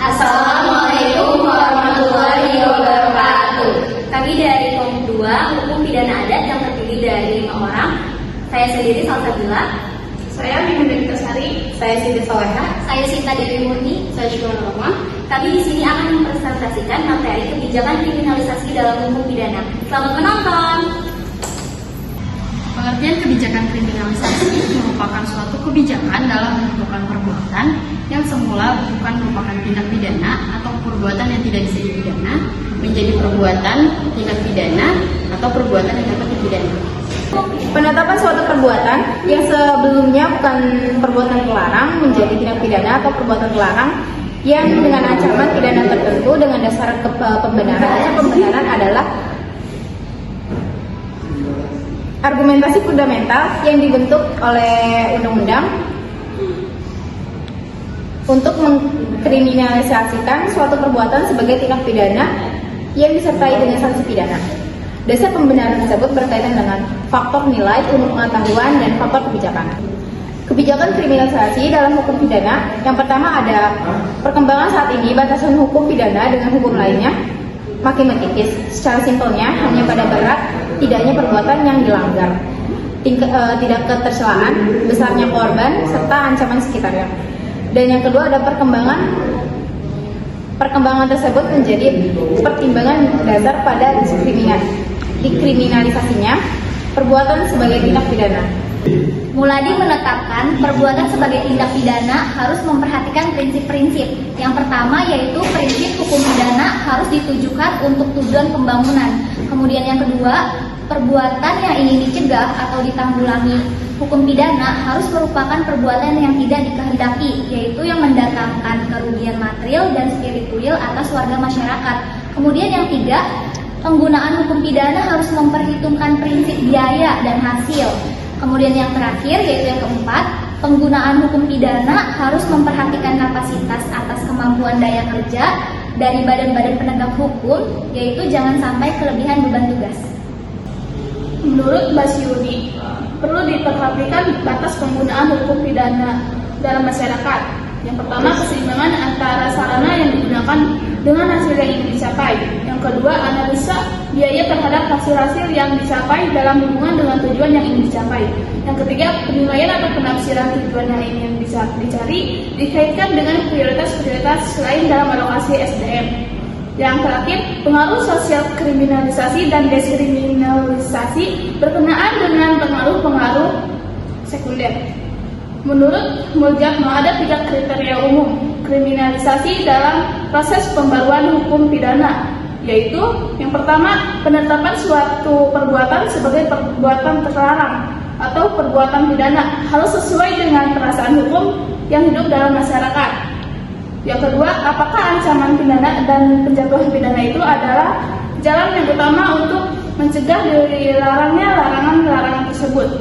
Assalamualaikum warahmatullahi wabarakatuh. Kami dari kelompok 2 Hukum Pidana Adat yang terdiri dari 5 orang. Saya sendiri Salsabila. Saya Mimin Sari. Saya Siti Soleha. Saya Sinta Dewi Murni. Saya Syukur Roma. Kami di sini akan mempresentasikan materi kebijakan kriminalisasi dalam hukum pidana. Selamat menonton. Pengertian kebijakan kriminalisasi merupakan suatu kebijakan dalam menentukan perbuatan yang semula bukan merupakan tindak pidana atau perbuatan yang tidak bisa dipidana menjadi perbuatan tindak pidana atau perbuatan yang dapat dipidana. Penetapan suatu perbuatan yang sebelumnya bukan perbuatan terlarang menjadi tindak pidana atau perbuatan terlarang yang dengan ancaman pidana tertentu dengan dasar pembenaran adalah argumentasi fundamental yang dibentuk oleh undang-undang untuk mengkriminalisasikan suatu perbuatan sebagai tindak pidana yang disertai dengan sanksi pidana. Dasar pembenaran tersebut berkaitan dengan faktor nilai, ilmu pengetahuan, dan faktor kebijakan. Kebijakan kriminalisasi dalam hukum pidana, yang pertama ada perkembangan saat ini batasan hukum pidana dengan hukum lainnya makin menipis. Secara simpelnya, hanya pada berat tidaknya perbuatan yang dilanggar, tidak ketercelaan, besarnya korban, serta ancaman sekitarnya. Dan yang kedua ada perkembangan tersebut menjadi pertimbangan dasar pada dikriminalisasinya perbuatan sebagai tindak pidana. Muladi menetapkan perbuatan sebagai tindak pidana harus memperhatikan prinsip-prinsip. Yang pertama yaitu prinsip hukum pidana harus ditujukan untuk tujuan pembangunan. Kemudian yang kedua, perbuatan yang ingin dicegah atau ditanggulangi hukum pidana harus merupakan perbuatan yang tidak dikehendaki, yaitu yang mendatangkan kerugian material dan spiritual atas warga masyarakat. Kemudian yang tiga, penggunaan hukum pidana harus memperhitungkan prinsip biaya dan hasil. Kemudian yang terakhir yaitu yang keempat, penggunaan hukum pidana harus memperhatikan kapasitas atas kemampuan daya kerja dari badan-badan penegak hukum, yaitu jangan sampai kelebihan beban tugas. Menurut Basyuri, perlu diperhatikan batas penggunaan hukum pidana dalam masyarakat. Yang pertama, keseimbangan antara sarana yang digunakan dengan hasil yang ingin dicapai. Yang kedua, analisa biaya terhadap hasil-hasil yang dicapai dalam hubungan dengan tujuan yang ingin dicapai. Yang ketiga, penilaian atau penafsiran tujuan yang ingin dicari dikaitkan dengan prioritas-prioritas lain dalam alokasi SDM. Yang terakhir, pengaruh sosial kriminalisasi dan deskriminalisasi berkenaan dengan pengaruh-pengaruh sekunder. Menurut Muljatno ada 3 kriteria umum kriminalisasi dalam proses pembaruan hukum pidana, yaitu yang pertama, penetapan suatu perbuatan sebagai perbuatan terlarang atau perbuatan pidana harus sesuai dengan perasaan hukum yang hidup dalam masyarakat. Yang kedua, apakah ancaman pidana dan penjatuhan pidana itu adalah jalan yang utama untuk mencegah dilarangnya larangan-larangan tersebut.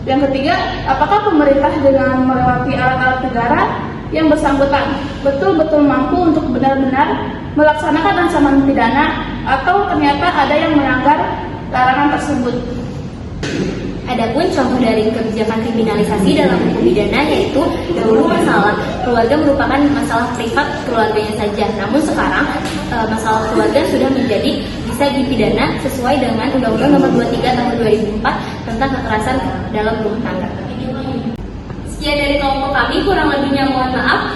Yang ketiga, apakah pemerintah dengan melewati alat-alat negara yang bersangkutan betul-betul mampu untuk benar-benar melaksanakan ancaman pidana atau ternyata ada yang melanggar larangan tersebut. Adapun contoh dari kebijakan kriminalisasi dalam hukum pidana yaitu dahulu masalah keluarga merupakan masalah privat keluarganya saja. Namun sekarang masalah keluarga sudah menjadi bisa dipidana sesuai dengan Undang-Undang Nomor 23 Tahun 2004 tentang kekerasan dalam rumah tangga. Sekian dari kelompok kami, kurang lebihnya mohon maaf.